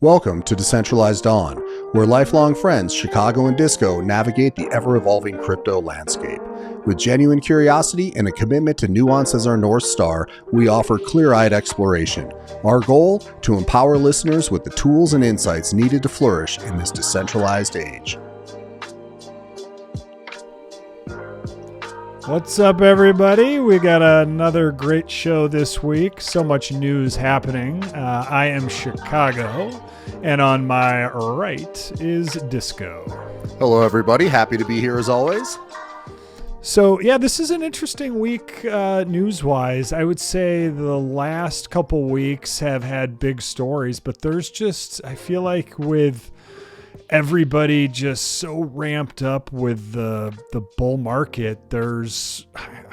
Welcome to Decentralized On, where lifelong friends Chicago and Disco navigate the ever-evolving crypto landscape. With genuine curiosity and a commitment to nuance as our North Star, we offer clear-eyed exploration. Our goal? To empower listeners with the tools and insights needed to flourish in this decentralized age. What's up, everybody? We got another great show this week. So much news happening. I am Chicago, and on my right is Disco. Hello, everybody. Happy to be here as always. So, yeah, this is an interesting week news-wise. I would say the last couple weeks have had big stories, but there's just, I feel like with everybody just so ramped up with the bull market, there's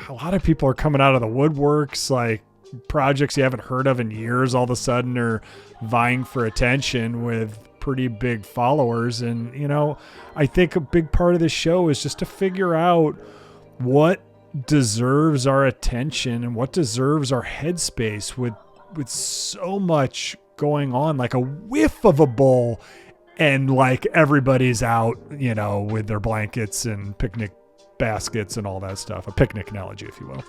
a lot of people are coming out of the woodworks, like projects you haven't heard of in years all of a sudden are vying for attention with pretty big followers. And, you know, I think a big part of this show is just to figure out what deserves our attention and what deserves our headspace with so much going on, like a whiff of a bull. And like everybody's out, you know, with their blankets and picnic baskets and all that stuff. A picnic analogy, if you will.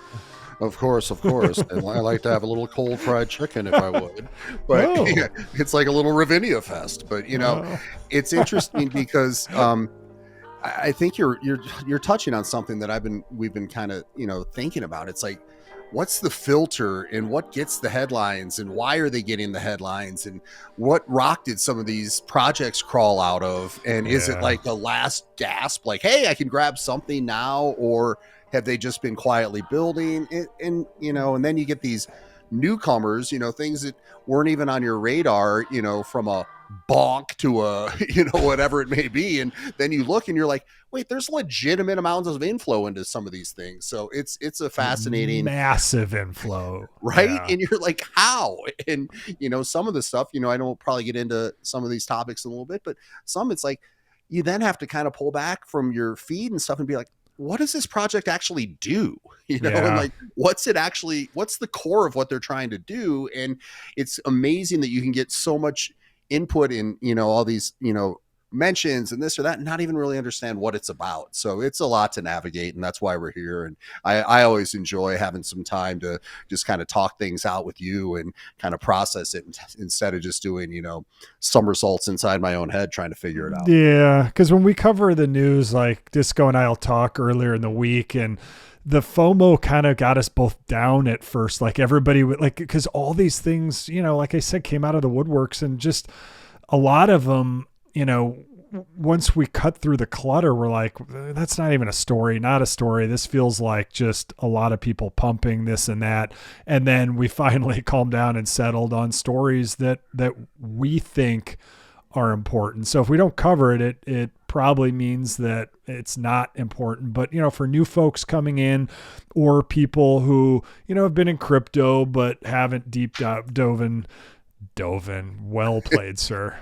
Of course. And I like to have a little cold fried chicken if I would. But yeah, it's like a little Ravinia fest. But, you know, it's interesting because I think you're touching on something that we've been kind of, you know, thinking about. It's like, what's the filter and what gets the headlines and why are they getting the headlines and what rock did some of these projects crawl out of? And is it like a last gasp, like, hey, I can grab something now, or have they just been quietly building it? And, you know, and then you get these newcomers, you know, things that weren't even on your radar, you know, from a BONK to a, you know, whatever it may be. And then you look and you're like, wait, there's legitimate amounts of inflow into some of these things. So it's a fascinating, massive inflow, right? Yeah. And you're like, how? And, you know, some of the stuff, you know, I don't probably get into some of these topics in a little bit, but some it's like, you then have to kind of pull back from your feed and stuff and be like, what does this project actually do? You know, and like, what's the core of what they're trying to do? And it's amazing that you can get so much input in, you know, all these, you know, mentions and this or that, and not even really understand what it's about. So it's a lot to navigate, and that's why we're here. And I always enjoy having some time to just kind of talk things out with you and kind of process it instead of just doing, you know, somersaults inside my own head trying to figure it out. Yeah, because when we cover the news, like Disco and I'll talk earlier in the week, and the FOMO kind of got us both down at first. Like everybody would like, because all these things, you know, like I said, came out of the woodworks, and just a lot of them, you know, once we cut through the clutter, we're like, that's not even a story, not a story. This feels like just a lot of people pumping this and that. And then we finally calmed down and settled on stories that we think are important. So if we don't cover it, it probably means that it's not important. But, you know, for new folks coming in or people who, you know, have been in crypto but haven't deep dove, well played, sir.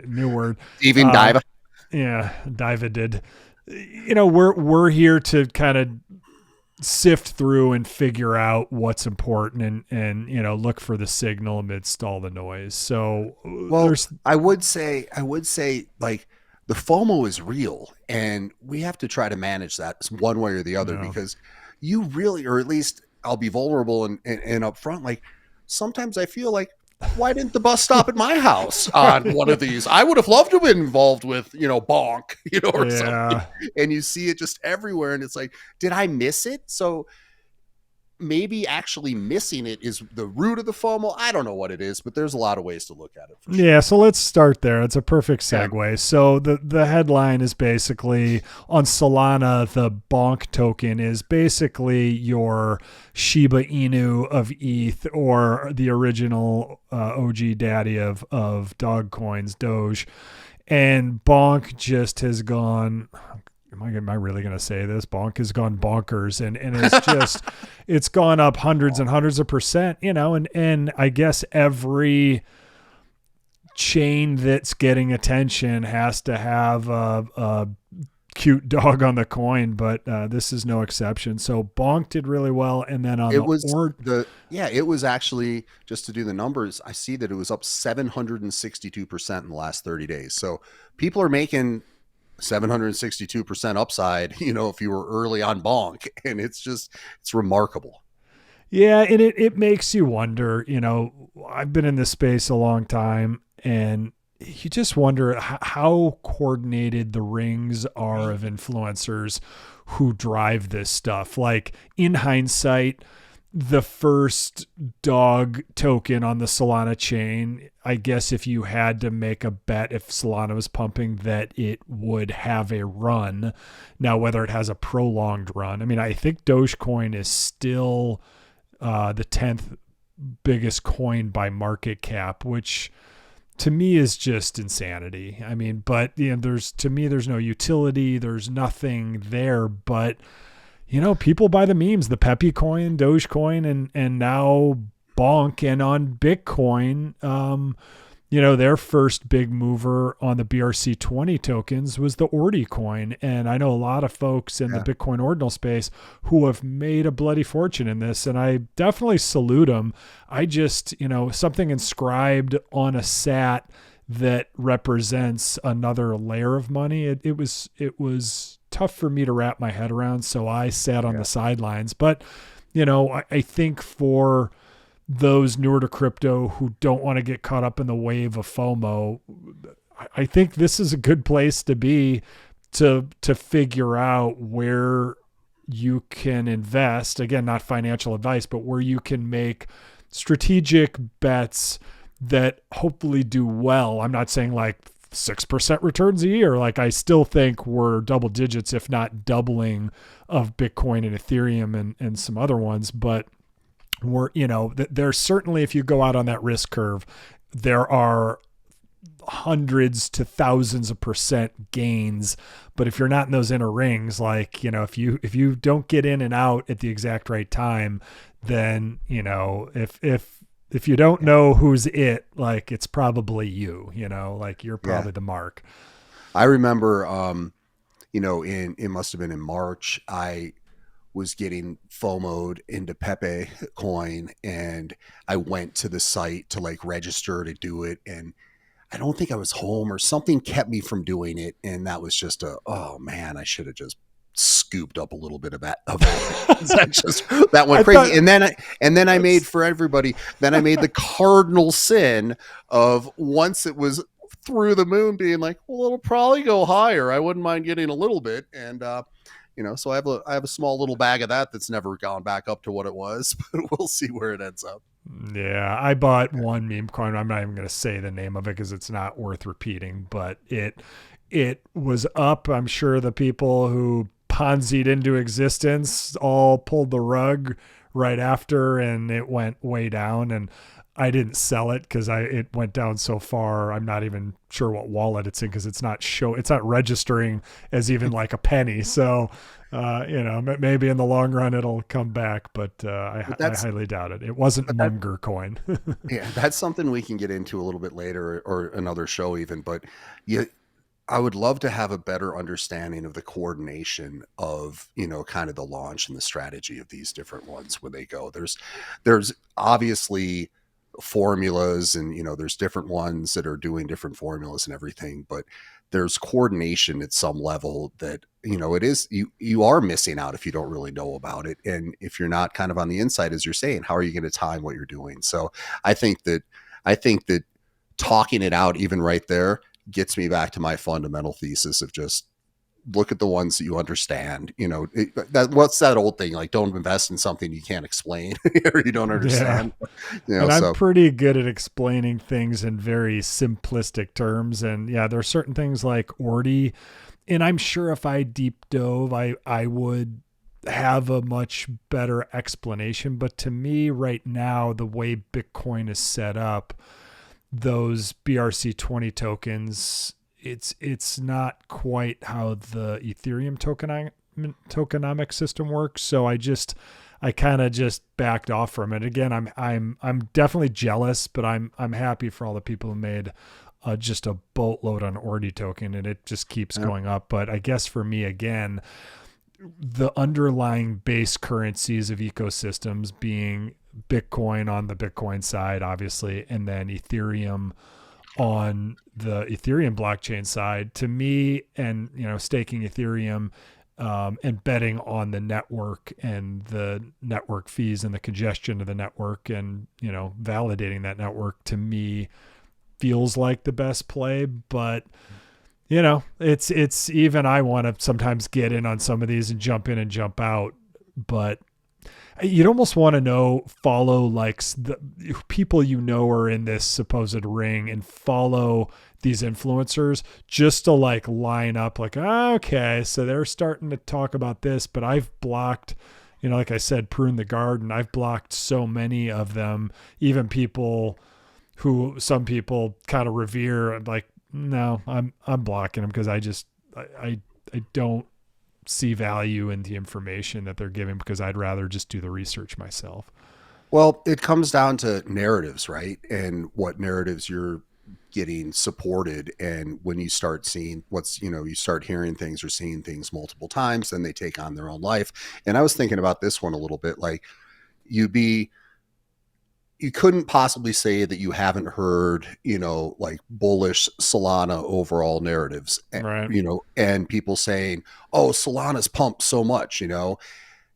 New word. Even dive. Yeah, Diva did. You know, we're here to kind of sift through and figure out what's important and you know, look for the signal amidst all the noise. So, well, I would say like the FOMO is real, and we have to try to manage that one way or the other, because you really, or at least I'll be vulnerable and upfront. Like sometimes I feel like, why didn't the bus stop at my house on one of these? I would have loved to have been involved with, you know, BONK, you know, or something. And you see it just everywhere. And it's like, did I miss it? So maybe actually missing it is the root of the FOMO. I don't know what it is, but there's a lot of ways to look at it. For sure. Yeah, so let's start there. It's a perfect segue. Yeah. So the headline is basically on Solana, the BONK token is basically your Shiba Inu of ETH, or the original OG daddy of dog coins, Doge. And BONK just has gone... Am I really going to say this? BONK has gone bonkers, and it's just, it's gone up hundreds and hundreds of %, you know, and I guess every chain that's getting attention has to have a cute dog on the coin, but this is no exception. So BONK did really well, and then on it was actually, just to do the numbers, I see that it was up 762% in the last 30 days. So people are making 762% upside, if you were early on BONK, and it's remarkable. Yeah, and it makes you wonder, I've been in this space a long time, and you just wonder how coordinated the rings are of influencers who drive this stuff. Like, in hindsight, the first dog token on the Solana chain, I guess if you had to make a bet, if Solana was pumping, that it would have a run. Now, whether it has a prolonged run, I mean, I think Dogecoin is still the 10th biggest coin by market cap, which to me is just insanity. I mean, but there's no utility, there's nothing there, but people buy the memes, the Pepe coin, Dogecoin, and now BONK. And on Bitcoin, their first big mover on the BRC20 tokens was the ORDI coin. And I know a lot of folks in the Bitcoin ordinal space who have made a bloody fortune in this. And I definitely salute them. I just, something inscribed on a sat that represents another layer of money. It was tough for me to wrap my head around. So I sat on the sidelines, but I think for those newer to crypto who don't want to get caught up in the wave of FOMO, I think this is a good place to be to figure out where you can invest. Again, not financial advice, but where you can make strategic bets that hopefully do well. I'm not saying like 6% returns a year. Like, I still think we're double digits, if not doubling, of Bitcoin and Ethereum and some other ones. But we're, there's certainly, if you go out on that risk curve, there are hundreds to thousands of percent gains. But if you're not in those inner rings, like, if you don't get in and out at the exact right time, then, if you don't know who's it, like, it's probably you, like, you're probably the mark. I remember, it must've been in March, I was getting FOMO'd into Pepe coin, and I went to the site to like register to do it. And I don't think I was home, or something kept me from doing it. And that was just oh man, I should have just scooped up a little bit of that. That went crazy. And then I made, for everybody, then I made the cardinal sin of, once it was through the moon, being like, well, it'll probably go higher, I wouldn't mind getting a little bit. And so I have a small little bag of that's never gone back up to what it was, but we'll see where it ends up. Yeah, I bought one meme coin. I'm not even going to say the name of it because it's not worth repeating, but it was up. I'm sure the people who Ponzi'd into existence all pulled the rug right after, and it went way down. And I didn't sell it because it went down so far. I'm not even sure what wallet it's in, because it's not registering as even like a penny. So, maybe in the long run it'll come back, but I highly doubt it. It wasn't Munger coin. Yeah, that's something we can get into a little bit later, or another show even. But I would love to have a better understanding of the coordination of, kind of the launch and the strategy of these different ones when they go. There's obviously formulas, and there's different ones that are doing different formulas and everything, but there's coordination at some level that it is, you are missing out if you don't really know about it. And if you're not kind of on the inside, as you're saying, how are you going to time what you're doing? So I think that talking it out even right there gets me back to my fundamental thesis of just look at the ones that you understand. What's that old thing, like, don't invest in something you can't explain or you don't understand. And I'm pretty good at explaining things in very simplistic terms. And there are certain things like ORDI, and I'm sure if I deep dove, I would have a much better explanation. But to me right now, the way Bitcoin is set up, those BRC20 tokens, it's not quite how the Ethereum tokenomic system works. So I kind of just backed off from it. Again, I'm definitely jealous, but I'm happy for all the people who made just a boatload on ORDI token, and it just keeps going up. But I guess for me, again, the underlying base currencies of ecosystems being Bitcoin on the Bitcoin side, obviously, and then Ethereum on the Ethereum blockchain side, to me, and staking Ethereum and betting on the network and the network fees and the congestion of the network and validating that network, to me feels like the best play. But it's even, I want to sometimes get in on some of these and jump in and jump out, but you'd almost want to follow like the people are in this supposed ring and follow these influencers just to like line up like, okay, so they're starting to talk about this, but I've blocked, like I said, prune the garden. I've blocked so many of them, even people who some people kind of revere. Like, no, I'm blocking them because I don't see value in the information that they're giving, because I'd rather just do the research myself. Well, it comes down to narratives, right? And what narratives you're getting supported. And when you start seeing you start hearing things or seeing things multiple times, then they take on their own life. And I was thinking about this one a little bit, like you couldn't possibly say that you haven't heard, like bullish Solana overall narratives, right? And people saying, oh, Solana's pumped so much, and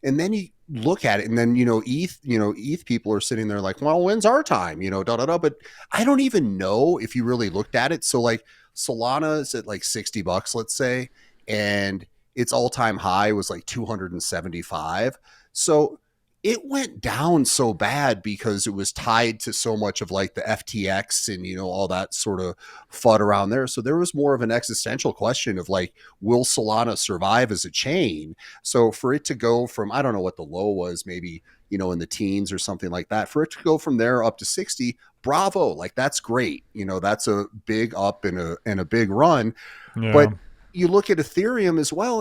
then you look at it and then, ETH people are sitting there like, well, when's our time, But I don't even know if you really looked at it. So like Solana is at like $60, let's say, and its all-time high was like 275. So it went down so bad because it was tied to so much of like the FTX and, all that sort of FUD around there. So there was more of an existential question of like, will Solana survive as a chain? So for it to go from, I don't know what the low was, maybe, in the teens or something like that, for it to go from there up to 60, bravo. Like, that's great. That's a big up and a big run. Yeah. But you look at Ethereum as well,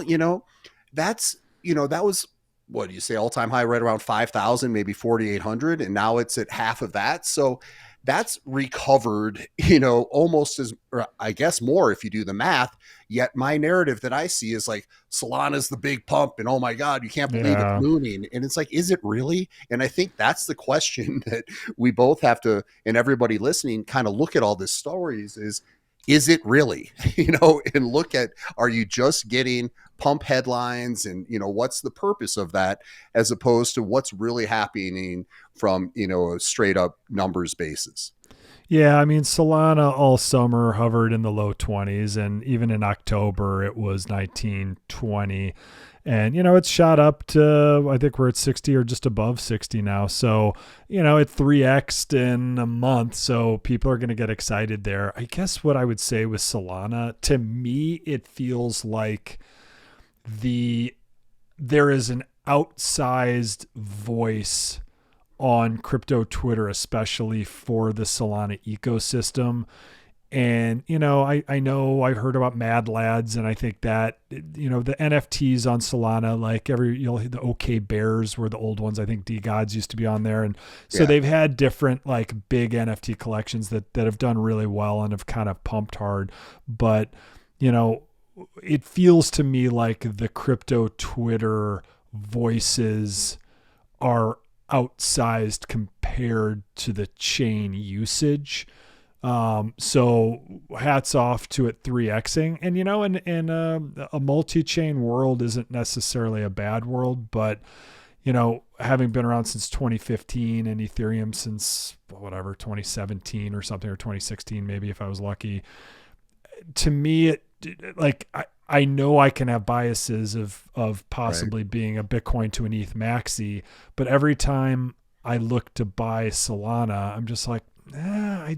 that was, what do you say, all-time high right around 5,000, maybe 4,800, and now it's at half of that. So that's recovered, almost as, or I guess more if you do the math. Yet my narrative that I see is like, Solana's the big pump, and oh my God, you can't believe it's mooning. And it's like, is it really? And I think that's the question that we both have to, and everybody listening, kind of look at all these stories is it really, and look at, are you just getting pump headlines and, what's the purpose of that, as opposed to what's really happening from, a straight up numbers basis. Yeah, I mean, Solana all summer hovered in the low 20s, and even in October it was 19, 20. And, it's shot up to, I think we're at 60 or just above 60 now. So, it 3x'd in a month. So people are going to get excited there. I guess what I would say with Solana, to me, it feels like there is an outsized voice on crypto Twitter, especially for the Solana ecosystem. And, I know I've heard about Mad Lads, and I think that, the NFTs on Solana, like the OK Bears were the old ones. I think D Gods used to be on there. And so they've had different like big NFT collections that have done really well and have kind of pumped hard. But, it feels to me like the crypto Twitter voices are outsized compared to the chain usage. So hats off to it 3xing, and a multi-chain world isn't necessarily a bad world, but having been around since 2015 and Ethereum since 2017 or something, or 2016, maybe if I was lucky, to me, I know I can have biases of possibly being a Bitcoin to an ETH maxi, but every time I look to buy Solana, I'm just like, I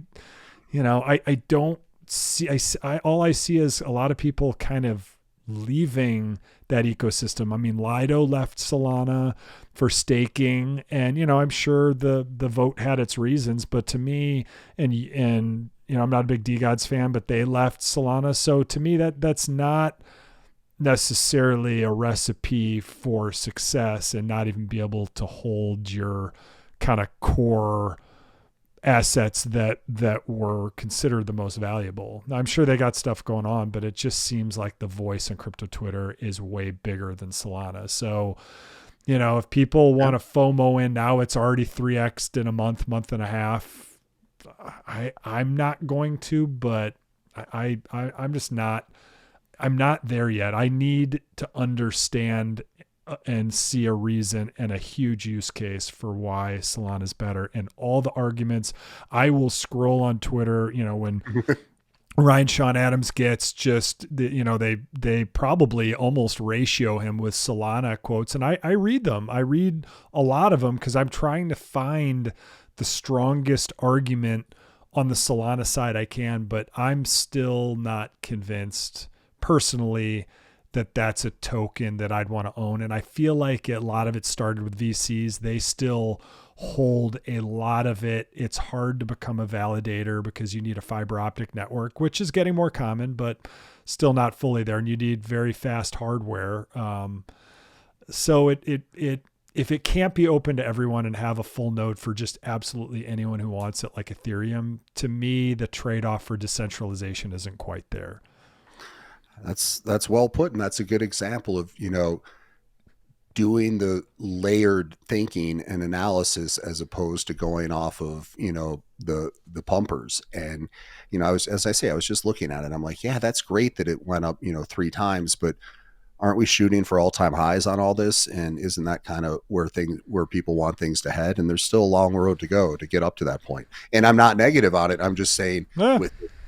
don't see, all I see is a lot of people kind of leaving that ecosystem. I mean, Lido left Solana for staking, and, I'm sure the vote had its reasons, but to me, and I'm not a big DGods fan, but they left Solana. So to me, that's not necessarily a recipe for success, and not even be able to hold your kind of core assets that were considered the most valuable. I'm sure they got stuff going on, but it just seems like the voice in crypto Twitter is way bigger than Solana. So, if people want to FOMO in now, it's already 3x'd in a month and a half. I'm not going to, but I'm just not. I'm not there yet. I need to understand and see a reason and a huge use case for why Solana is better. And all the arguments, I will scroll on Twitter, when Ryan Sean Adams gets just, they probably almost ratio him with Solana quotes. And I read them. I read a lot of them because I'm trying to find the strongest argument on the Solana side I can, but I'm still not convinced personally that that's a token that I'd want to own. And I feel like a lot of it started with VCs. They still hold a lot of it. It's hard to become a validator because you need a fiber optic network, which is getting more common, but still not fully there. And you need very fast hardware. So if it can't be open to everyone and have a full node for just absolutely anyone who wants it, like Ethereum, to me, the trade-off for decentralization isn't quite there. That's well put, and that's a good example of doing the layered thinking and analysis as opposed to going off of the pumpers. And I was just looking at it. I'm like, yeah, that's great that it went up 3 times, but aren't we shooting for all-time highs on all this? And isn't that kind of where people want things to head? And there's still a long road to go to get up to that point. And I'm not negative on it. I'm just saying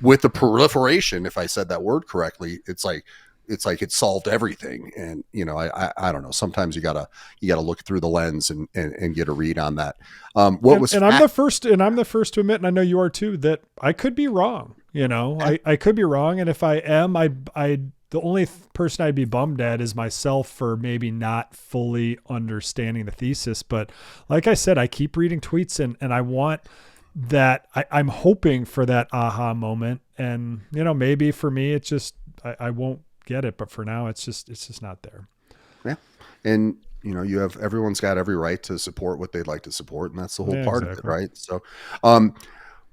with the proliferation, if I said that word correctly, it's like it solved everything. And I don't know. Sometimes you gotta look through the lens and get a read on that. I'm the first to admit, and I know you are too, that I could be wrong. I could be wrong, and if I am, the only person I'd be bummed at is myself for maybe not fully understanding the thesis. But like I said, I keep reading tweets and I want that. I'm hoping for that aha moment. And, maybe for me, it's just, I won't get it. But for now, it's just not there. Yeah. And, everyone's got every right to support what they'd like to support. And that's the whole part of it. Right. So,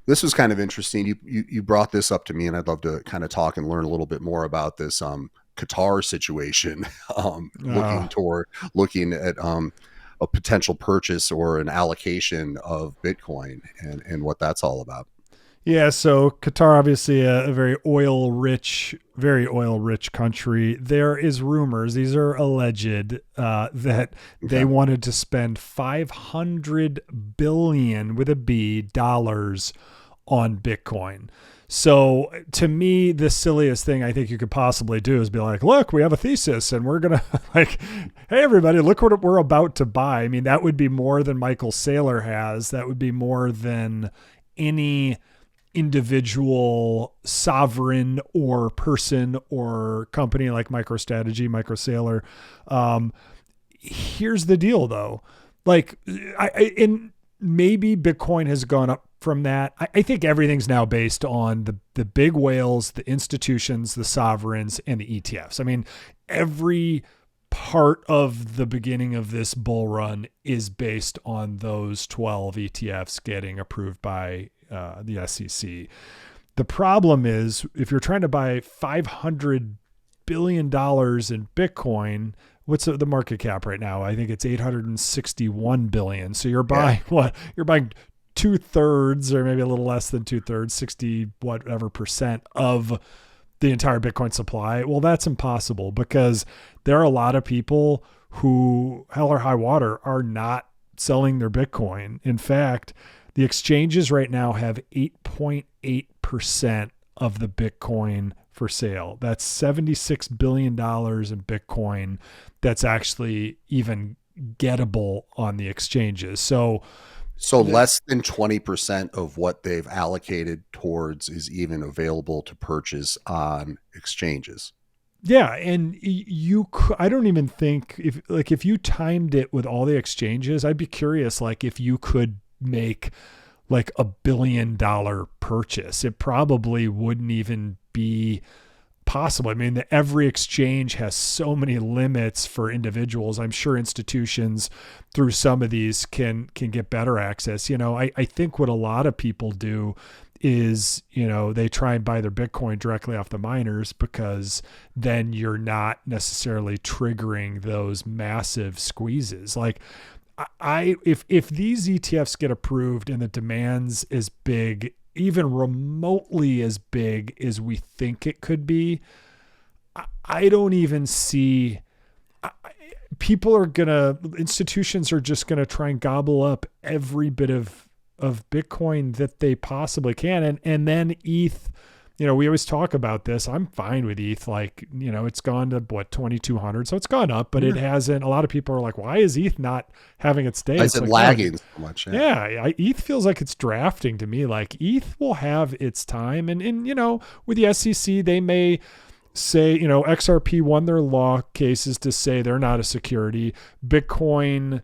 this was kind of interesting. You brought this up to me, and I'd love to kind of talk and learn a little bit more about this Qatar situation. Looking at a potential purchase or an allocation of Bitcoin and what that's all about. Yeah, so Qatar, obviously a very oil rich country. There is rumors, these are alleged, that they wanted to spend $500 billion with a B dollars on Bitcoin. So to me, the silliest thing I think you could possibly do is be like, look, we have a thesis and we're going to hey, everybody, look what we're about to buy. I mean, that would be more than Michael Saylor has. That would be more than any individual sovereign or person or company like MicroStrategy, Michael Saylor. Here's the deal though. Like maybe Bitcoin has gone up from that. I think everything's now based on the big whales, the institutions, the sovereigns, and the ETFs. I mean, every part of the beginning of this bull run is based on those 12 ETFs getting approved by the SEC. The problem is if you're trying to buy $500 billion in Bitcoin, what's the market cap right now? I think it's 861 billion. So you're buying what? You're buying 2/3 or maybe a little less than 2/3, 60 whatever percent of the entire Bitcoin supply. Well, that's impossible because there are a lot of people who, hell or high water, are not selling their Bitcoin. In fact, the exchanges right now have 8.8% of the Bitcoin for sale. That's $76 billion in Bitcoin that's actually even gettable on the exchanges. So less than 20% of what they've allocated towards is even available to purchase on exchanges. Yeah, and I don't even think if you timed it with all the exchanges, I'd be curious like if you could make like $1 billion purchase. It probably wouldn't even be possible. I mean, every exchange has so many limits for individuals. I'm sure institutions through some of these can get better access. I think what a lot of people do is, they try and buy their Bitcoin directly off the miners, because then you're not necessarily triggering those massive squeezes. Like if these ETFs get approved and the demand's as big, even remotely as big as we think it could be, I don't even see institutions are just going to try and gobble up every bit of Bitcoin that they possibly can. And then ETH, we always talk about this. I'm fine with ETH. Like, it's gone to 2,200. So it's gone up, but it hasn't. A lot of people are like, why is ETH not having its day? Why is it lagging so much? Yeah. ETH feels like it's drafting to me. Like, ETH will have its time. And with the SEC, they may say, XRP won their law cases to say they're not a security. Bitcoin,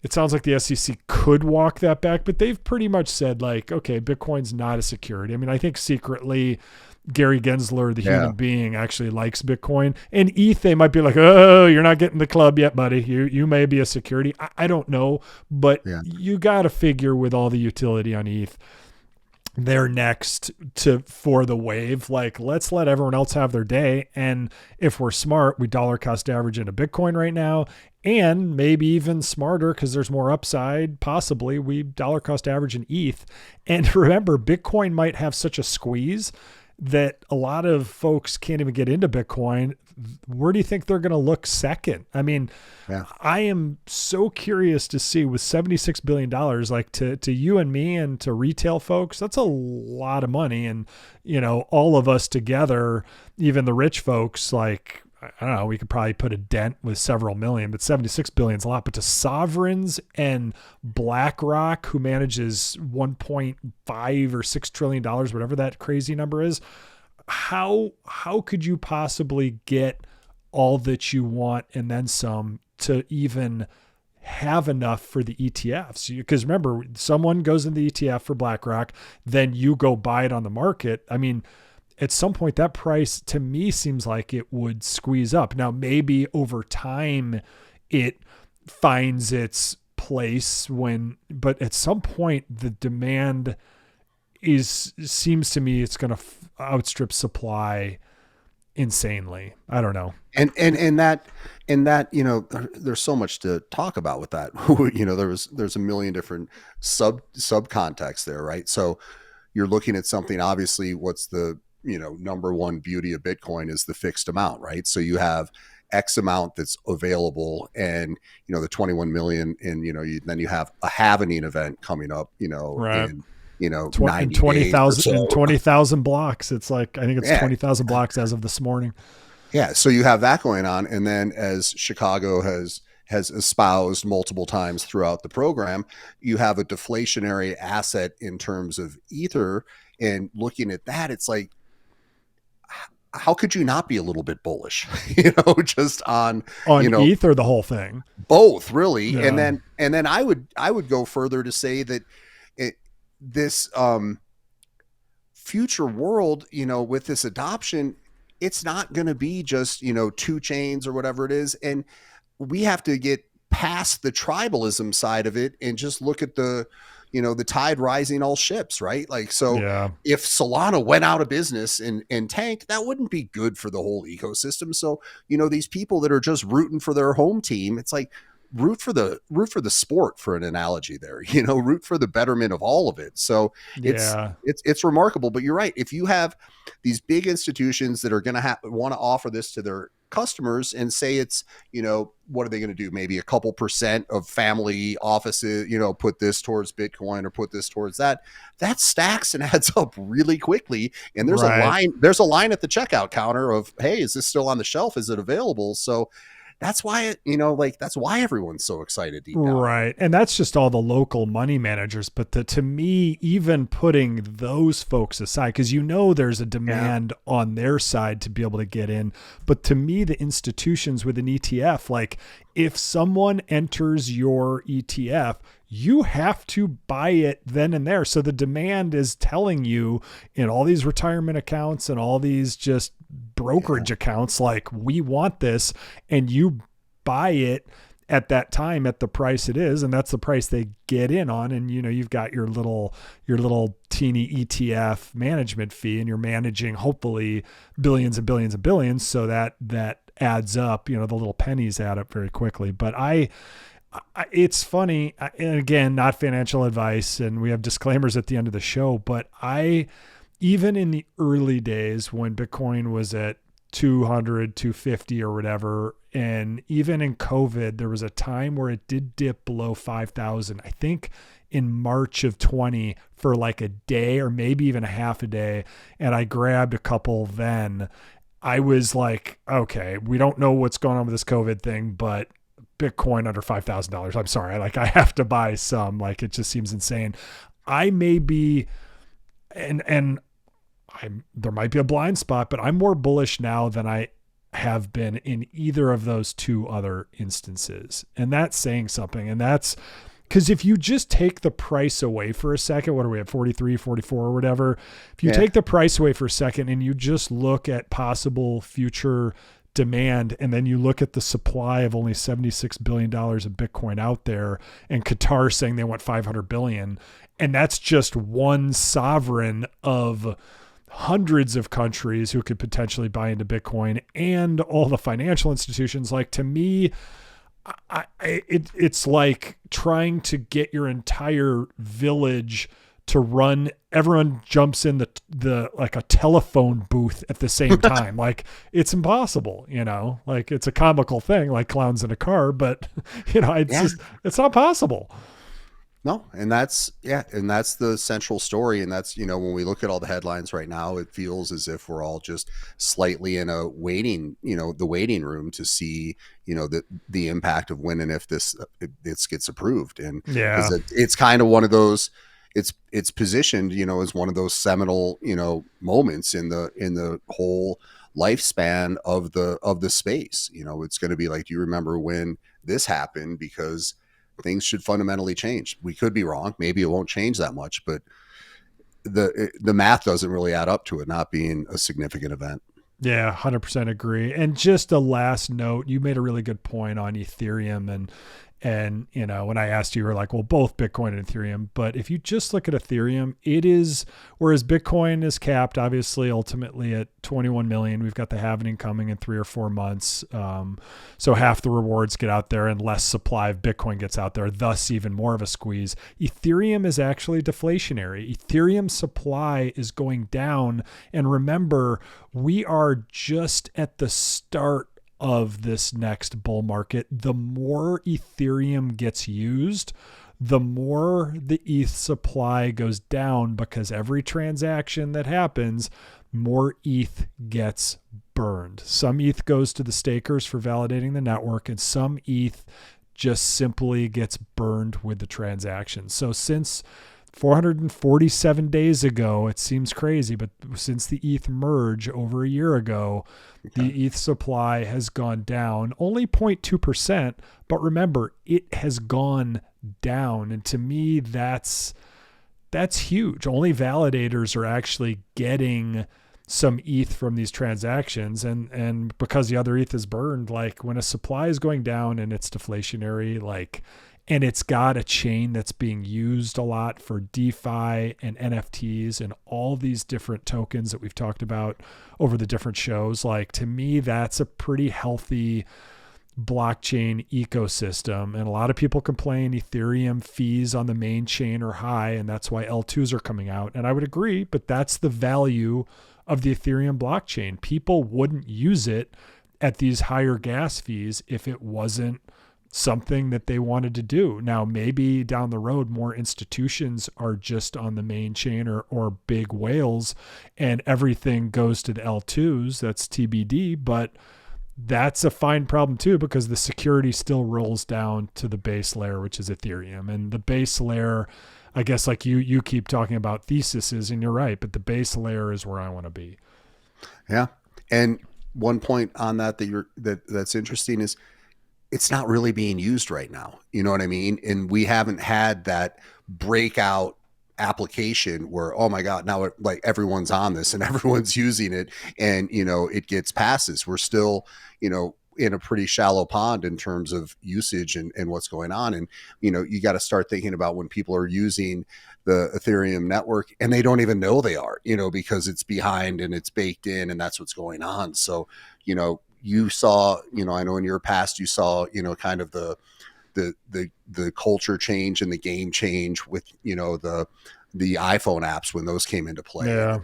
it sounds like the SEC could walk that back, but they've pretty much said, like, okay, Bitcoin's not a security. I mean, I think secretly Gary Gensler, the human being, actually likes Bitcoin. And ETH, they might be like, oh, you're not getting the club yet, buddy. You may be a security. I don't know, but you got to figure with all the utility on ETH, they're next for the wave. Like, let's let everyone else have their day. And if we're smart, we dollar cost average into Bitcoin right now. And maybe even smarter, because there's more upside, possibly, we dollar cost average in ETH. And remember, Bitcoin might have such a squeeze that a lot of folks can't even get into Bitcoin. Where do you think they're going to look second? I mean, I am so curious to see, with $76 billion, like to you and me and to retail folks, that's a lot of money. And, all of us together, even the rich folks, like, I don't know, we could probably put a dent with several million, but 76 billion is a lot. But to sovereigns and BlackRock, who manages 1.5 or $6 trillion, whatever that crazy number is, how could you possibly get all that you want and then some to even have enough for the ETFs? Because remember, someone goes in the ETF for BlackRock, then you go buy it on the market. I mean, at some point, that price to me seems like it would squeeze up. Now, maybe over time it finds its place but at some point the demand seems to me it's going to outstrip supply insanely. I don't know. And that, there's so much to talk about with that. There's a million different sub contexts there, right? So you're looking at something, obviously, what's the number one beauty of Bitcoin is the fixed amount, right? So you have X amount that's available, and the 21 million, and then you have a halvening event coming up, right. in 20,000 blocks. It's like, I think it's 20,000 blocks as of this morning. Yeah. So you have that going on. And then, as Chicago has espoused multiple times throughout the program, you have a deflationary asset in terms of Ether. And looking at that, it's like, how could you not be a little bit bullish, just on ETH or the whole thing? Both, really. Yeah. And then I would go further to say that this future world, with this adoption, it's not going to be just, 2 chains or whatever it is. And we have to get past the tribalism side of it and just look at the tide rising all ships, right? Like, so if Solana went out of business and tanked, that wouldn't be good for the whole ecosystem. So, these people that are just rooting for their home team, it's like, root for the sport, for an analogy there, root for the betterment of all of it. So it's remarkable. But you're right. If you have these big institutions that are going to want to offer this to their customers and say it's, what are they going to do? Maybe a couple % of family offices, put this towards Bitcoin or put this towards that stacks and adds up really quickly. And there's a line at the checkout counter of, hey, is this still on the shelf? Is it available? So that's why that's why everyone's so excited deep down. Right. And that's just all the local money managers. But to me, even putting those folks aside, because there's a demand on their side to be able to get in. But to me, the institutions with an ETF, like, if someone enters your ETF, you have to buy it then and there. So the demand is telling you in all these retirement accounts and all these just brokerage accounts like, we want this, and you buy it at that time at the price it is, and that's the price they get in on. And you've got your little teeny ETF management fee, and you're managing hopefully billions and billions and billions, so that adds up. The little pennies add up very quickly. But it's funny, and again, not financial advice, and we have disclaimers at the end of the show, but even in the early days when Bitcoin was at 200, 250 or whatever, and even in COVID, there was a time where it did dip below 5,000. I think in March of 20 for like a day or maybe even a half a day. And I grabbed a couple then. I was like, okay, we don't know what's going on with this COVID thing, but Bitcoin under $5,000. I'm sorry. I have to buy some. Like, it just seems insane. I may be, and there might be a blind spot, but I'm more bullish now than I have been in either of those two other instances. And that's saying something. And that's because if you just take the price away for a second, what are we at, 43, 44 or whatever? If you take the price away for a second and you just look at possible future demand, and then you look at the supply of only $76 billion of Bitcoin out there, and Qatar saying they want 500 billion, and that's just one sovereign of hundreds of countries who could potentially buy into Bitcoin, and all the financial institutions. Like, to me, it's like trying to get your entire village to run. Everyone jumps in the like a telephone booth at the same time. Like, it's impossible, like, it's a comical thing, like clowns in a car, but it's not possible. No. And that's the central story. And that's, when we look at all the headlines right now, it feels as if we're all just slightly in a waiting, the waiting room to see, the impact of when and if this gets approved. And it's kind of one of those, it's positioned, as one of those seminal, moments in the whole lifespan of the space. It's going to be like, do you remember when this happened? Because things should fundamentally change. We could be wrong. Maybe it won't change that much, but the math doesn't really add up to it not being a significant event. Yeah, 100% agree. And just a last note, you made a really good point on Ethereum, and when I asked you were like, well, both Bitcoin and Ethereum, but if you just look at Ethereum, it is, whereas Bitcoin is capped, obviously, ultimately at 21 million. We've got the halving coming in 3 or 4 months. So half the rewards get out there and less supply of Bitcoin gets out there, thus even more of a squeeze. Ethereum is actually deflationary. Ethereum supply is going down. And remember, we are just at the start of this next bull market. The more Ethereum gets used, the more the ETH supply goes down, because every transaction that happens, more ETH gets burned. Some ETH goes to the stakers for validating the network, and some ETH just simply gets burned with the transaction. So since 447 days ago, it seems crazy, but since the ETH merge over a year ago, the ETH supply has gone down only 0.2%. But remember, it has gone down. And to me, that's huge. Only validators are actually getting some ETH from these transactions. And because the other ETH is burned, like, when a supply is going down and it's deflationary, like, and it's got a chain that's being used a lot for DeFi and NFTs and all these different tokens that we've talked about over the different shows. Like, to me, that's a pretty healthy blockchain ecosystem. And a lot of people complain Ethereum fees on the main chain are high, and that's why L2s are coming out. And I would agree, but that's the value of the Ethereum blockchain. People wouldn't use it at these higher gas fees if it wasn't something that they wanted to do. Now, maybe down the road, more institutions are just on the main chain or big whales, and everything goes to the L2s. That's TBD, but that's a fine problem too, because the security still rolls down to the base layer, which is Ethereum. And the base layer, I guess, like you keep talking about theses, and you're right, but the base layer is where I want to be. Yeah. And one point on that's interesting is, it's not really being used right now. You know what I mean? And we haven't had that breakout application where, oh my God, now like everyone's on this and everyone's using it, and it gets passes. We're still in a pretty shallow pond in terms of usage and what's going on. And you got to start thinking about when people are using the Ethereum network and they don't even know they are, because it's behind and it's baked in, and that's what's going on. So you saw, I know in your past you saw kind of the culture change and the game change with the iPhone apps when those came into play. Yeah.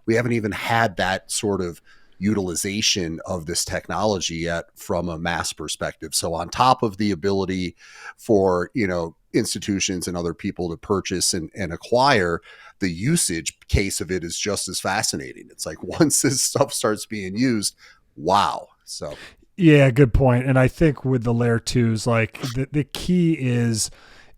We haven't even had that sort of utilization of this technology yet from a mass perspective. So on top of the ability for institutions and other people to purchase and acquire, the usage case of it is just as fascinating. It's like once this stuff starts being used, wow. So yeah, good point. And I think with the layer twos, like the key is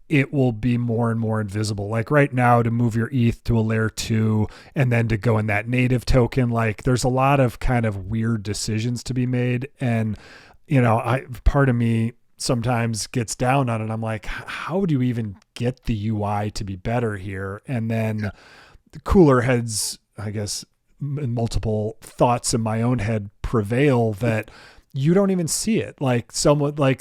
it will be more and more invisible. Like right now, to move your ETH to a layer 2 and then to go in that native token, like there's a lot of kind of weird decisions to be made. And, part of me sometimes gets down on it. I'm like, how do you even get the UI to be better here? And then the cooler heads, I guess, multiple thoughts in my own head prevail that you don't even see it. Like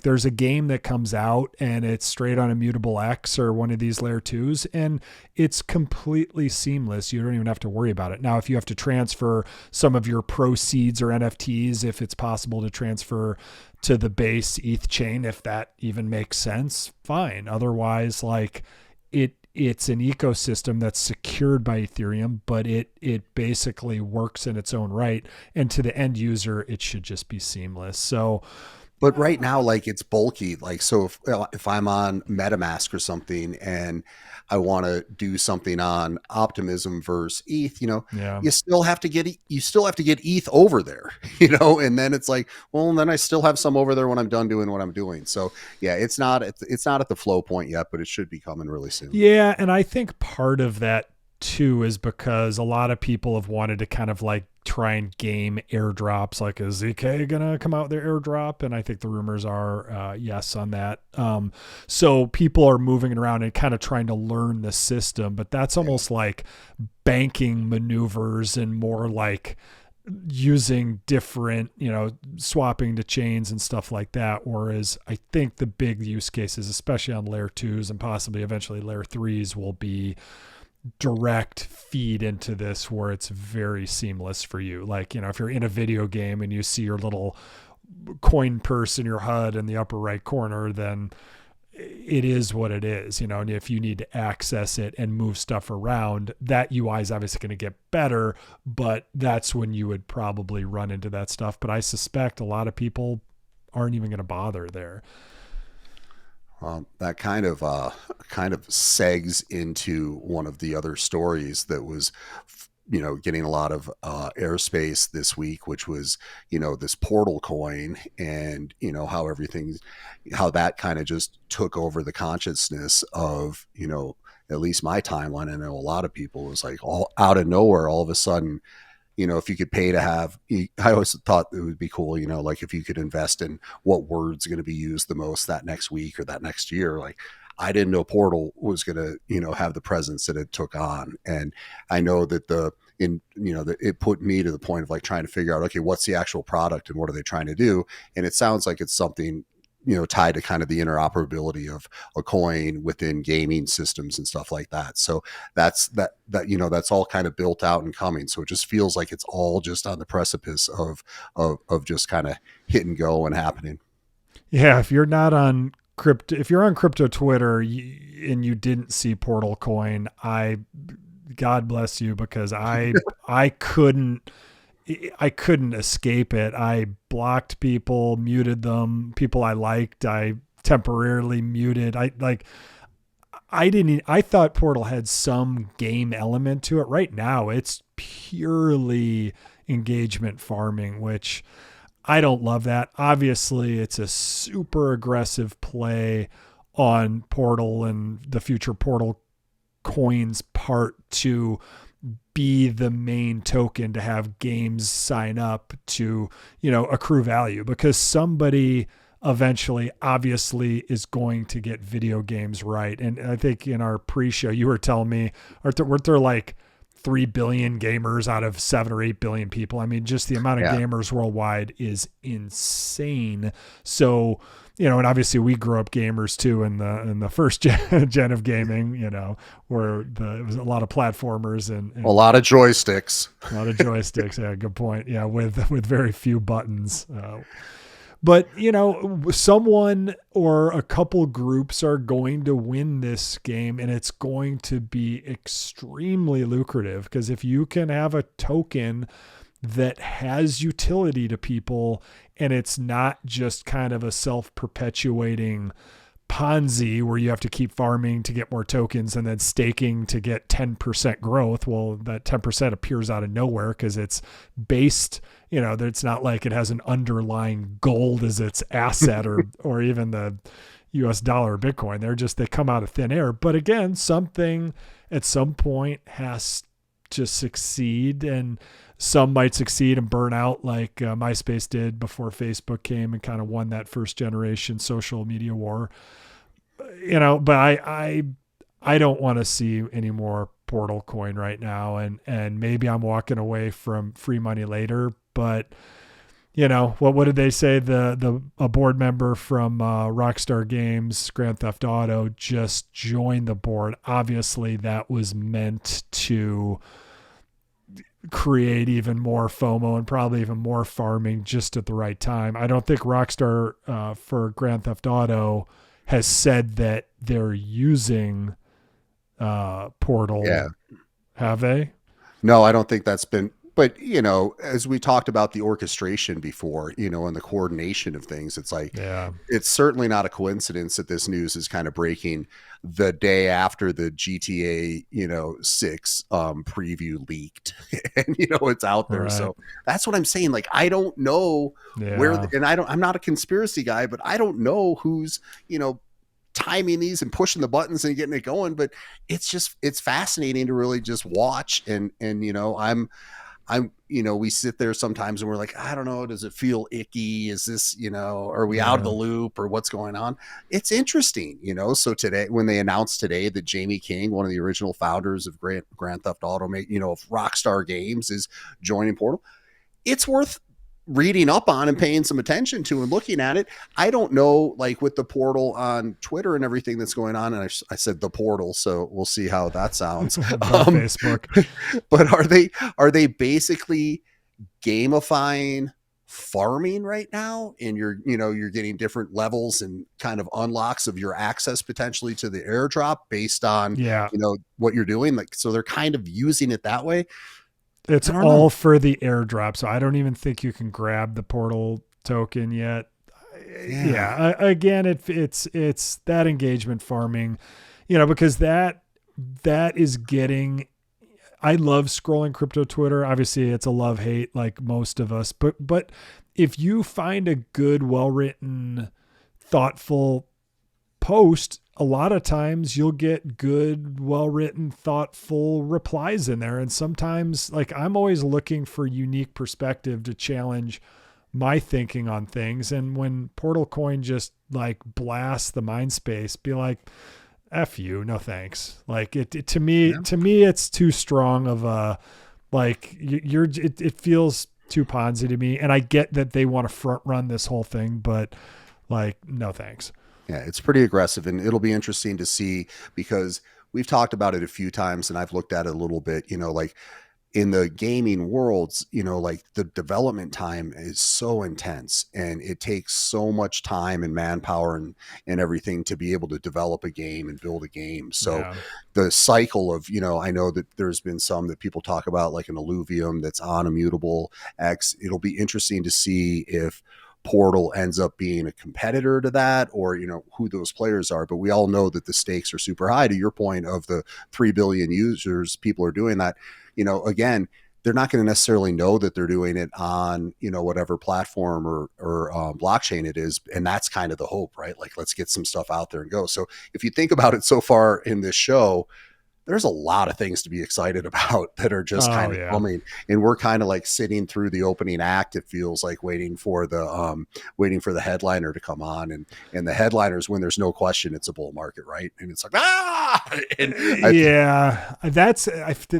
there's a game that comes out and it's straight on Immutable X or one of these layer 2s, and it's completely seamless. You don't even have to worry about it. Now, if you have to transfer some of your proceeds or NFTs, if it's possible to transfer to the base ETH chain, if that even makes sense, fine. Otherwise, like it's an ecosystem that's secured by Ethereum, but it basically works in its own right. And to the end user, it should just be seamless. So, but right now, like it's bulky. Like, so if I'm on MetaMask or something and I want to do something on Optimism versus ETH, you still have to get ETH over there, and then it's like, well, then I still have some over there when I'm done doing what I'm doing. So yeah, it's not at the flow point yet, but it should be coming really soon. Yeah. And I think part of that too is because a lot of people have wanted to kind of like try and game airdrops. Like, is ZK gonna come out with their airdrop? And I think the rumors are yes on that. So people are moving it around and kind of trying to learn the system, but that's almost like banking maneuvers and more like using different, swapping to chains and stuff like that. Whereas I think the big use cases, especially on layer 2s and possibly eventually layer 3s, will be direct feed into this where it's very seamless for you. Like, if you're in a video game and you see your little coin purse in your HUD in the upper right corner, then it is what it is, and if you need to access it and move stuff around, that UI is obviously going to get better, but that's when you would probably run into that stuff. But I suspect a lot of people aren't even going to bother there. That kind of segs into one of the other stories that was, getting a lot of airspace this week, which was, this portal coin and, how that kind of just took over the consciousness of, at least my timeline. I know a lot of people, was like all out of nowhere, all of a sudden, if you could pay to have, I always thought it would be cool, like if you could invest in what word's going to be used the most that next week or that next year. Like, I didn't know Portal was going to, have the presence that it took on. And I know that that it put me to the point of like trying to figure out, okay, what's the actual product and what are they trying to do? And it sounds like it's something, tied to kind of the interoperability of a coin within gaming systems and stuff like that. So that's all kind of built out and coming. So it just feels like it's all just on the precipice of just kind of hit and go and happening. Yeah. If you're not on crypto, if you're on crypto Twitter and you didn't see Portal coin, God bless you, because I couldn't escape it. I blocked people, muted them, people I liked, I temporarily muted. I thought Portal had some game element to it. Right now, it's purely engagement farming, which I don't love that. Obviously, it's a super aggressive play on Portal and the future Portal coins part to be the main token to have games sign up to, accrue value, because somebody eventually obviously is going to get video games right. And I think in our pre-show, you were telling me, weren't there like 3 billion gamers out of 7 or 8 billion people? I mean, just the amount of gamers worldwide is insane. So, you know, and obviously we grew up gamers too in the first gen of gaming, you know, where it was a lot of platformers and a lot of joysticks. Yeah, good point. Yeah, with very few buttons. But, you know, someone or a couple groups are going to win this game, and it's going to be extremely lucrative, because if you can have a token that has utility to people and it's not just kind of a self-perpetuating Ponzi where you have to keep farming to get more tokens and then staking to get 10% growth. Well, that 10% appears out of nowhere because it's based, you know, it's not like it has an underlying gold as its asset or even the US dollar or Bitcoin. They come out of thin air. But again, something at some point has to succeed, and some might succeed and burn out like MySpace did before Facebook came and kind of won that first generation social media war. You know, but I don't want to see any more Portal coin right now, and maybe I'm walking away from free money later. But you know, what did they say? A board member from Rockstar Games, Grand Theft Auto, just joined the board. Obviously, that was meant to create even more FOMO and probably even more farming just at the right time. I don't think Rockstar for Grand Theft Auto has said that they're using Portal. Yeah. Have they? No, I don't think that's been. But, you know, as we talked about the orchestration before, you know, and the coordination of things, it's like, it's certainly not a coincidence that this news is kind of breaking the day after the GTA, you know, 6 preview leaked and, you know, it's out there. Right. So that's what I'm saying. Like, I don't know where, and I'm not a conspiracy guy, but I don't know who's, you know, timing these and pushing the buttons and getting it going. But it's fascinating to really just watch. And, you know, I'm, you know, we sit there sometimes and we're like, I don't know, does it feel icky? Is this, you know, are we out of the loop or what's going on? It's interesting, you know. So today, when they announced today that Jamie King, one of the original founders of Grand Theft Auto, you know, of Rockstar Games, is joining Portal, it's worth reading up on and paying some attention to and looking at it. I don't know, like with the Portal on Twitter and everything that's going on, and I said the Portal, so we'll see how that sounds. Facebook. But are they basically gamifying farming right now? And you're getting different levels and kind of unlocks of your access potentially to the airdrop based on you know what you're doing. Like, so they're kind of using it that way. It's all for the airdrop, so I don't even think you can grab the Portal token yet. Again, it's that engagement farming, you know, because that is getting. I love scrolling crypto Twitter. Obviously, it's a love-hate like most of us, but if you find a good, well-written, thoughtful post, a lot of times you'll get good, well-written, thoughtful replies in there. And sometimes, like, I'm always looking for unique perspective to challenge my thinking on things. And when Portal Coin just like blasts the mind space, be like, F you, no thanks. Like to me, it's too strong of a, like it feels too Ponzi to me. And I get that they want to front run this whole thing, but like, no thanks. Yeah, it's pretty aggressive, and it'll be interesting to see, because we've talked about it a few times and I've looked at it a little bit, you know, like in the gaming worlds, you know, like the development time is so intense and it takes so much time and manpower and everything to be able to develop a game and build a game. So the cycle of, you know, I know that there's been some that people talk about like an Illuvium that's on Immutable X. It'll be interesting to see if Portal ends up being a competitor to that, or, you know, who those players are. But we all know that the stakes are super high. To your point of the 3 billion users, people are doing that. You know, again, they're not going to necessarily know that they're doing it on, you know, whatever platform or blockchain it is. And that's kind of the hope, right? Like, let's get some stuff out there and go. So if you think about it so far in this show, there's a lot of things to be excited about that are just kind of coming, and we're kind of like sitting through the opening act. It feels like waiting for the headliner to come on, and the headliners, when there's no question it's a bull market, right? And it's like and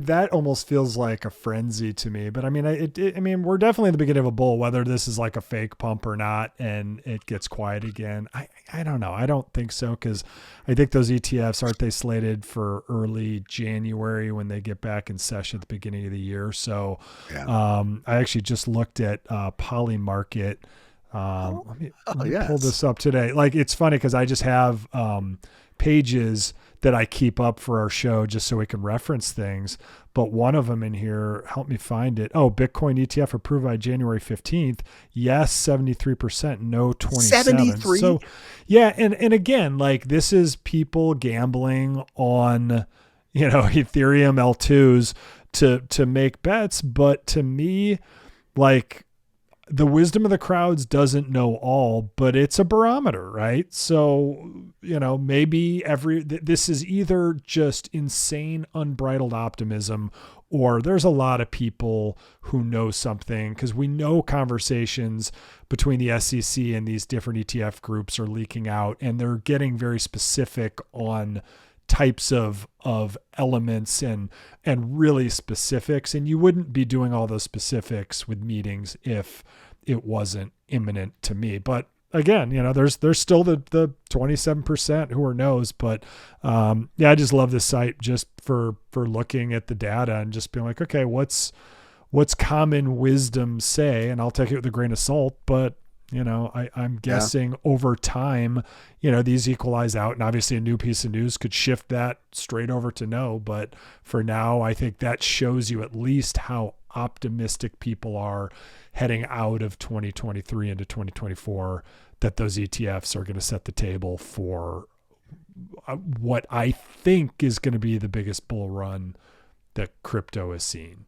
that almost feels like a frenzy to me. But I mean, I mean, we're definitely in the beginning of a bull, whether this is like a fake pump or not, and it gets quiet again. I don't know. I don't think so, because I think those ETFs, aren't they slated for early January when they get back in session at the beginning of the year? So I actually just looked at Polymarket. Let me pull this up today. Like, it's funny because I just have pages that I keep up for our show just so we can reference things. But one of them in here, help me find it. Oh, Bitcoin ETF approved by January 15th. Yes, 73%, no 27. 73? So yeah. And again, like, this is people gambling on, Ethereum L2s to make bets. But to me, like, the wisdom of the crowds doesn't know all, but it's a barometer, right? So, maybe this is either just insane, unbridled optimism, or there's a lot of people who know something, because we know conversations between the SEC and these different ETF groups are leaking out, and they're getting very specific on types of elements and really specifics. And you wouldn't be doing all those specifics with meetings if it wasn't imminent to me. But again, there's still the 27% who are knows. But I just love this site just for looking at the data and just being like, okay, what's common wisdom say? And I'll take it with a grain of salt, but I'm guessing over time, these equalize out, and obviously a new piece of news could shift that straight over to no. But for now, I think that shows you at least how optimistic people are heading out of 2023 into 2024, that those ETFs are going to set the table for what I think is going to be the biggest bull run that crypto has seen.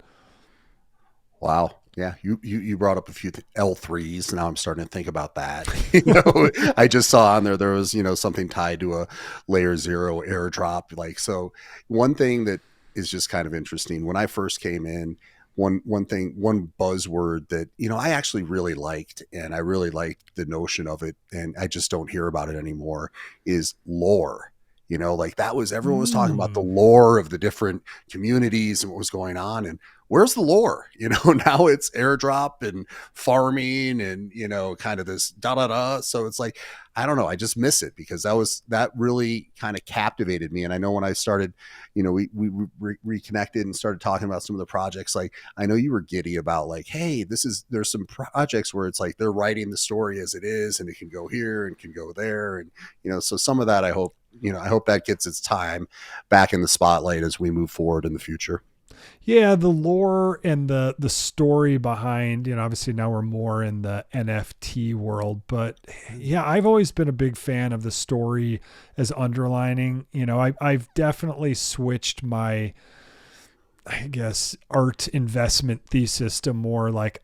Wow. Yeah, you brought up a few L3s. Now I'm starting to think about that. I just saw on there was something tied to a layer 0 airdrop. Like, so one thing that is just kind of interesting, when I first came in, one buzzword that I actually really liked, and I really liked the notion of it, and I just don't hear about it anymore, is lore. Like, that was, everyone was talking about the lore of the different communities and what was going on, and where's the lore? Now it's airdrop and farming and, kind of this So it's like, I don't know. I just miss it, because that really kind of captivated me. And I know when I started, we reconnected and started talking about some of the projects. Like, I know you were giddy about, like, hey, there's some projects where it's like they're writing the story as it is, and it can go here and can go there. And, so some of that, I hope that gets its time back in the spotlight as we move forward in the future. Yeah, the lore and the story behind, obviously now we're more in the NFT world, but yeah, I've always been a big fan of the story as underlining. I've definitely switched my, I guess, art investment thesis to more like,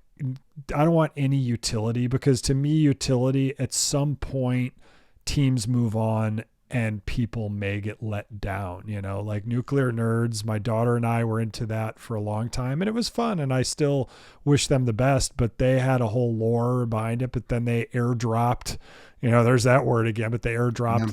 I don't want any utility, because to me, utility, at some point, teams move on and people may get let down, like nuclear nerds. My daughter and I were into that for a long time, and it was fun, and I still wish them the best, but they had a whole lore behind it. But then they airdropped, there's that word again, but they airdropped,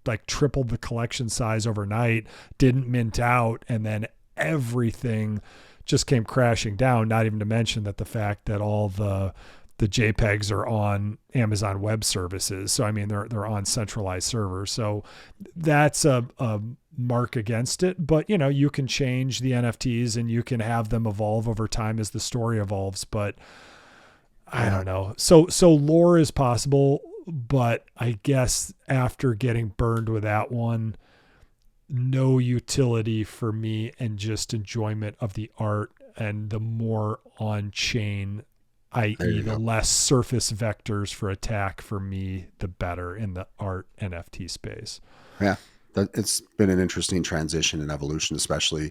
they tripled the collection size overnight, didn't mint out, and then everything just came crashing down. Not even to mention that the fact that all the JPEGs are on Amazon Web Services. So, I mean, they're on centralized servers. So that's a mark against it. But, you can change the NFTs and you can have them evolve over time as the story evolves. But I don't know. So lore is possible, but I guess after getting burned with that one, no utility for me, and just enjoyment of the art, and the more on-chain, i.e. the less surface vectors for attack for me, the better in the art NFT space. Yeah, it's been an interesting transition and evolution, especially,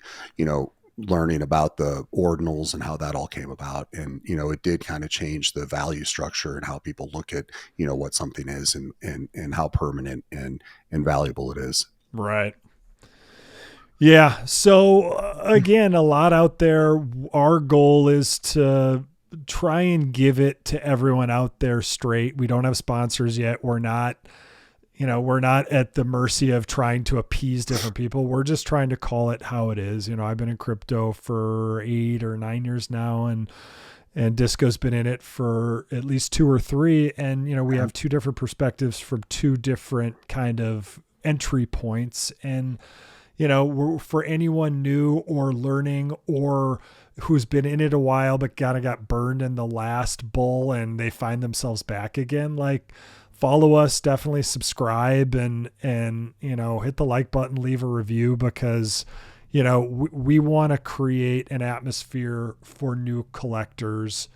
learning about the ordinals and how that all came about. And, it did kind of change the value structure and how people look at, what something is and how permanent and valuable it is. Right. Yeah. So again, a lot out there. Our goal is to try and give it to everyone out there straight. We don't have sponsors yet. We're not at the mercy of trying to appease different people. We're just trying to call it how it is. I've been in crypto for 8 or 9 years now, and Disco's been in it for at least 2 or 3. And, we have 2 different perspectives from 2 different kind of entry points. And, for anyone new or learning or who's been in it a while, but kind of got burned in the last bull and they find themselves back again, like, follow us, definitely subscribe and hit the like button, leave a review, because we want to create an atmosphere for new collectors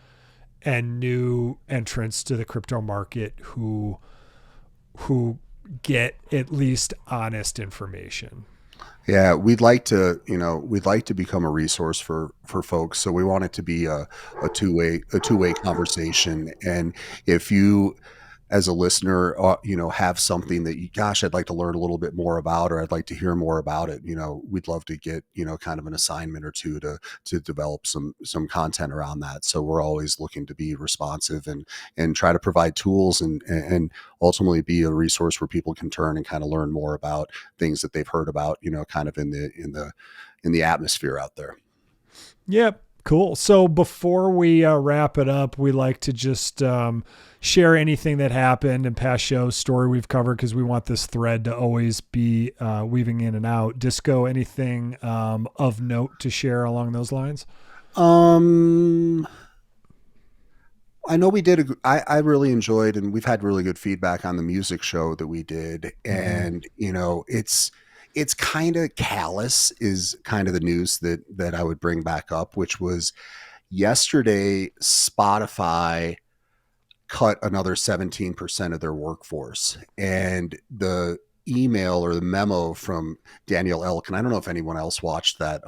and new entrants to the crypto market who get at least honest information. Yeah, we'd like to become a resource for folks. So we want it to be a two-way conversation. And if you, as a listener, have something that I'd like to learn a little bit more about, or I'd like to hear more about it. We'd love to get, kind of an assignment or two to develop some content around that. So we're always looking to be responsive and try to provide tools and ultimately be a resource where people can turn and kind of learn more about things that they've heard about, kind of in the atmosphere out there. Yep. Cool. So before we wrap it up, we like to just share anything that happened in past shows, story we've covered, because we want this thread to always be weaving in and out. Disco, anything of note to share along those lines? I know we did. I really enjoyed, and we've had really good feedback on the music show that we did. And, it's kind of callous is kind of the news that I would bring back up, which was yesterday, Spotify cut another 17% of their workforce. And the email or the memo from Daniel Elk, and I don't know if anyone else watched that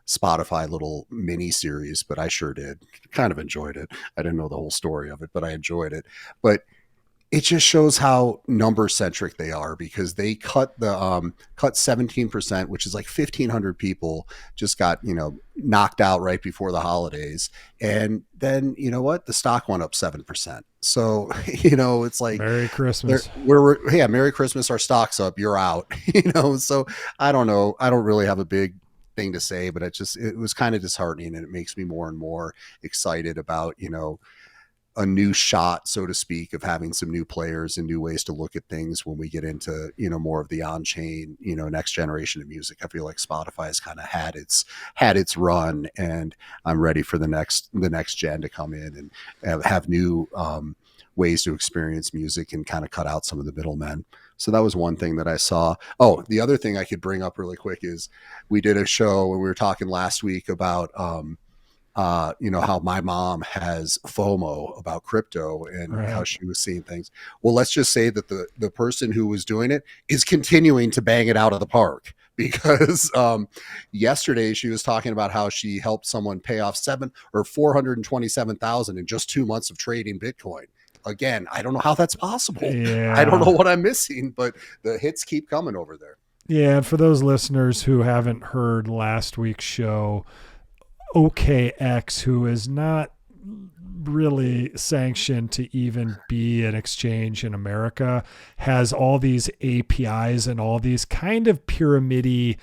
Spotify little mini series, but I sure did. Kind of enjoyed it. I didn't know the whole story of it, but I enjoyed it. But it just shows how number centric they are, because they cut 17%, which is like 1,500 people just got, knocked out right before the holidays. And then, the stock went up 7%. So, it's like Merry Christmas. Merry Christmas. Our stock's up. You're out, so I don't know. I don't really have a big thing to say, but it was kind of disheartening, and it makes me more and more excited about, a new shot, so to speak, of having some new players and new ways to look at things when we get into, more of the on-chain, next generation of music. I feel like Spotify has kind of had its run, and I'm ready for the next gen to come in and have new ways to experience music and kind of cut out some of the middlemen. So that was one thing that I saw. Oh, the other thing I could bring up really quick is we did a show when we were talking last week about, how my mom has FOMO about crypto and how she was seeing things. Well, let's just say that the person who was doing it is continuing to bang it out of the park, because yesterday she was talking about how she helped someone pay off $427,000 in just 2 months of trading Bitcoin. Again, I don't know how that's possible. Yeah. I don't know what I'm missing, but the hits keep coming over there. Yeah. And for those listeners who haven't heard last week's show, OKX, who is not really sanctioned to even be an exchange in America, has all these APIs and all these kind of pyramid-y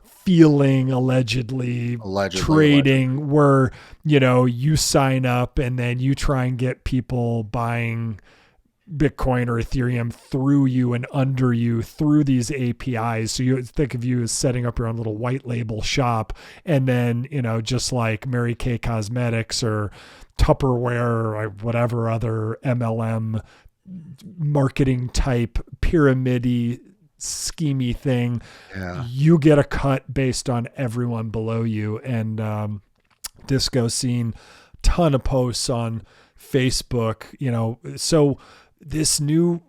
feeling, allegedly trading, where, you sign up and then you try and get people buying Bitcoin or Ethereum through you and under you through these APIs. So you think of you as setting up your own little white label shop, and then, just like Mary Kay Cosmetics or Tupperware or whatever other MLM marketing type pyramid-y schemey thing, you get a cut based on everyone below you. And Disco's seen a ton of posts on Facebook, so this new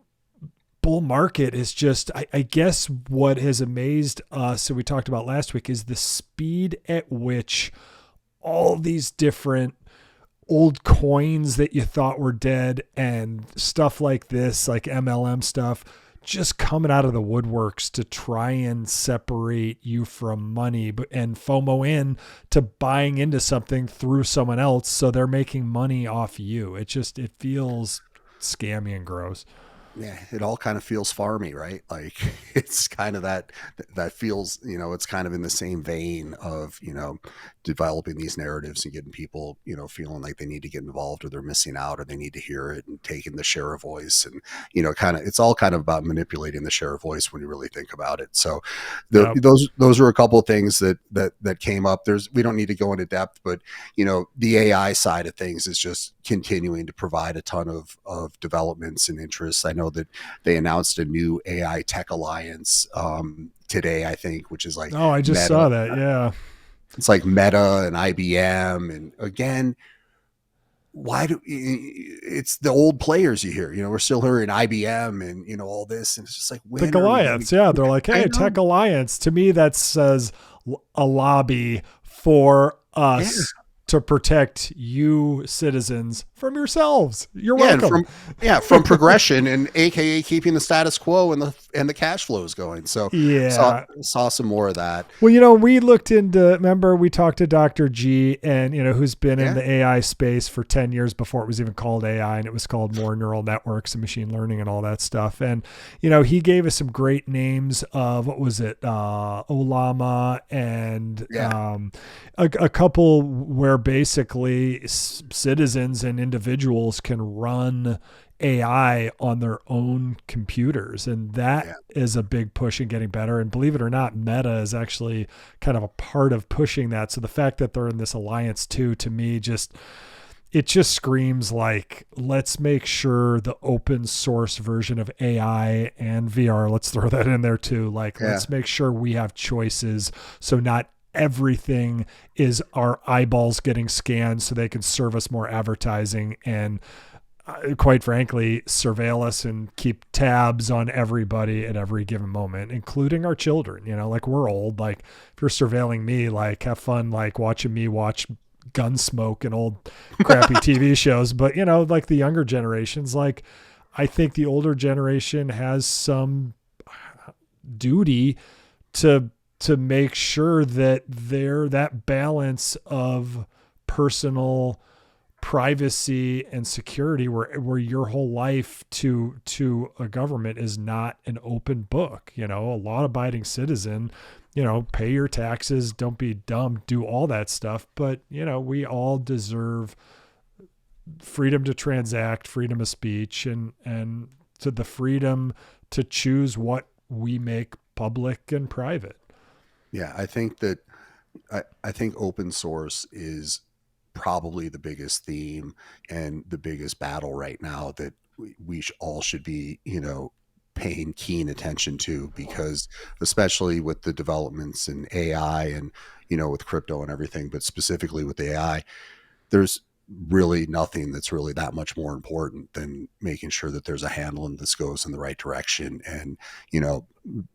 bull market is just, I guess what has amazed us, and we talked about last week, is the speed at which all these different old coins that you thought were dead and stuff like this, like MLM stuff, just coming out of the woodworks to try and separate you from money and FOMO in to buying into something through someone else. So they're making money off you. It feels scammy and gross. Yeah, it all kind of feels farmy, right? Like it's kind of that feels, it's kind of in the same vein of, developing these narratives and getting people, feeling like they need to get involved or they're missing out or they need to hear it and taking the share of voice. And, it's all kind of about manipulating the share of voice when you really think about it. So those are a couple of things that came up. We don't need to go into depth, but, the AI side of things is just continuing to provide a ton of developments and interests. I know that they announced a new AI tech alliance today, I think, which is like, oh, I just saw that. Yeah. It's like Meta and IBM. And again, it's the old players you hear, we're still hearing IBM and, all this. And it's just like, Tech Alliance. Yeah. They're like, hey, Tech Alliance. To me, that says a lobby for us to protect you citizens from yourselves. You're welcome. From progression and AKA keeping the status quo and the cash flows going. So saw some more of that. Well, we looked into, remember we talked to Dr. G and, who's been in the AI space for 10 years before it was even called AI, and it was called more neural networks and machine learning and all that stuff. And, he gave us some great names of, what was it? Olama and a couple where basically citizens and individuals can run AI on their own computers. And that is a big push in getting better. And believe it or not, Meta is actually kind of a part of pushing that. So the fact that they're in this alliance too, to me, it just screams like, let's make sure the open source version of AI and VR, let's throw that in there too. Let's make sure we have choices. So not everything is our eyeballs getting scanned so they can serve us more advertising and quite frankly, surveil us and keep tabs on everybody at every given moment, including our children. We're old. Like if you're surveilling me, have fun, watching me watch Gunsmoke and old crappy TV shows. But, the younger generations, I think the older generation has some duty to make sure that that balance of personal privacy and security where your whole life to a government is not an open book. A law-abiding citizen, pay your taxes, don't be dumb, do all that stuff. But, we all deserve freedom to transact, freedom of speech, and to the freedom to choose what we make public and private. Yeah, I think that I think open source is probably the biggest theme and the biggest battle right now that we all should be, paying keen attention to, because especially with the developments in AI and, with crypto and everything, but specifically with AI, there's really nothing that's really that much more important than making sure that there's a handle and this goes in the right direction. And,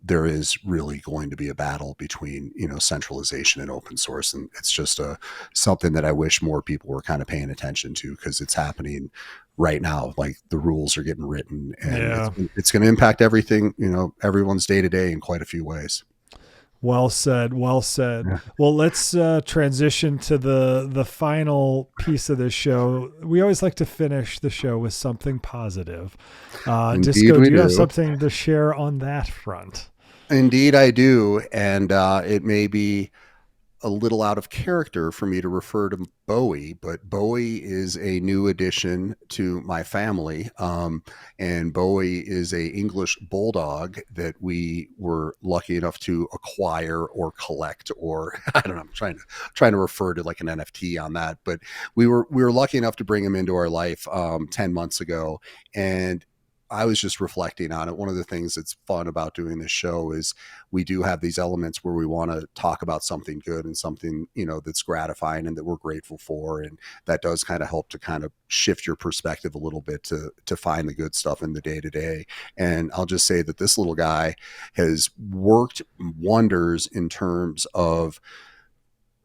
there is really going to be a battle between, centralization and open source. And it's just something that I wish more people were kind of paying attention to, because it's happening right now. Like the rules are getting written and it's going to impact everything, everyone's day to day in quite a few ways. Well said. Well said. Yeah. Well, let's transition to the final piece of this show. We always like to finish the show with something positive. Disco, do you have something to share on that front? Indeed, I do. And it may be a little out of character for me to refer to Bowie, but Bowie is a new addition to my family. And Bowie is a English bulldog that we were lucky enough to acquire or collect, or I don't know, I'm trying to refer to like an NFT on that, but we were lucky enough to bring him into our life 10 months ago. And I was just reflecting on it. One of the things that's fun about doing this show is we do have these elements where we want to talk about something good and something, that's gratifying and that we're grateful for. And that does kind of help to kind of shift your perspective a little bit to find the good stuff in the day to day. And I'll just say that this little guy has worked wonders in terms of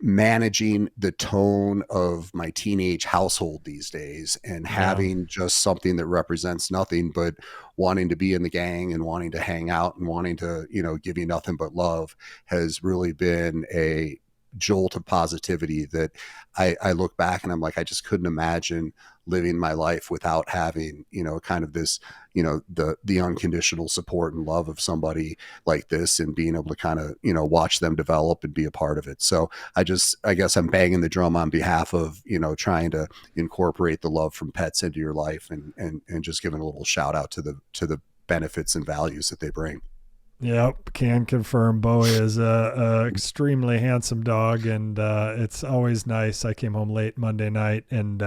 managing the tone of my teenage household these days, and having just something that represents nothing but wanting to be in the gang and wanting to hang out and wanting to, give you nothing but love, has really been a jolt of positivity that I look back and I'm like, I just couldn't imagine living my life without having, kind of this, the unconditional support and love of somebody like this, and being able to kind of, watch them develop and be a part of it. So I guess I'm banging the drum on behalf of, trying to incorporate the love from pets into your life, and just giving a little shout out to the benefits and values that they bring. Yep, can confirm. Bowie is a extremely handsome dog, and it's always nice. I came home late Monday night, and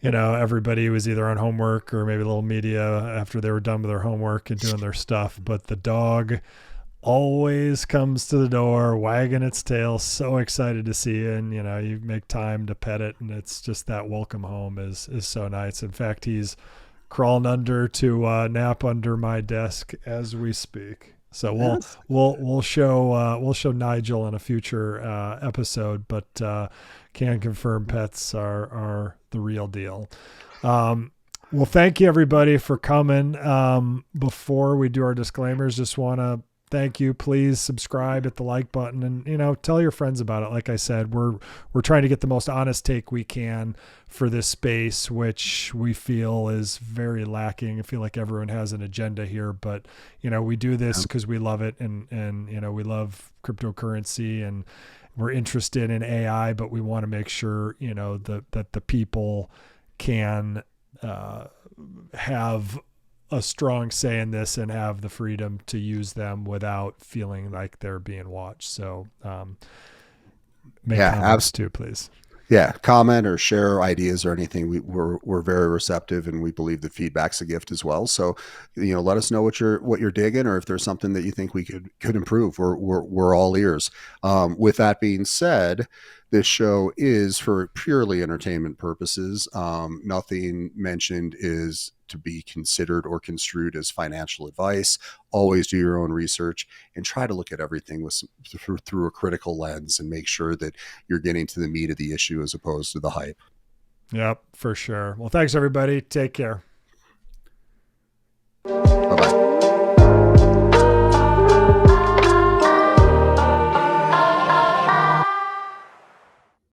everybody was either on homework or maybe a little media after they were done with their homework and doing their stuff. But the dog always comes to the door, wagging its tail, so excited to see you. And you make time to pet it, and it's just that welcome home is so nice. In fact, he's crawling under to nap under my desk as we speak. So we'll show Nigel in a future episode, but can confirm pets are the real deal. Well, thank you everybody for coming. Before we do our disclaimers, just want to thank you. Please subscribe, hit the like button, and tell your friends about it. Like I said, we're trying to get the most honest take we can for this space, which we feel is very lacking. I feel like everyone has an agenda here, but we do this because we love it, and we love cryptocurrency, and we're interested in AI, but we want to make sure that the people can have a strong say in this and have the freedom to use them without feeling like they're being watched. So make comments too, please. Yeah, comment or share ideas or anything. We're very receptive, and we believe that feedback's a gift as well. So, let us know what you're digging, or if there's something that you think we could improve. We're all ears. With that being said, this show is for purely entertainment purposes. Nothing mentioned is to be considered or construed as financial advice. Always do your own research and try to look at everything through a critical lens, and make sure that you're getting to the meat of the issue as opposed to the hype. Yep, for sure. Well, thanks everybody. Take care.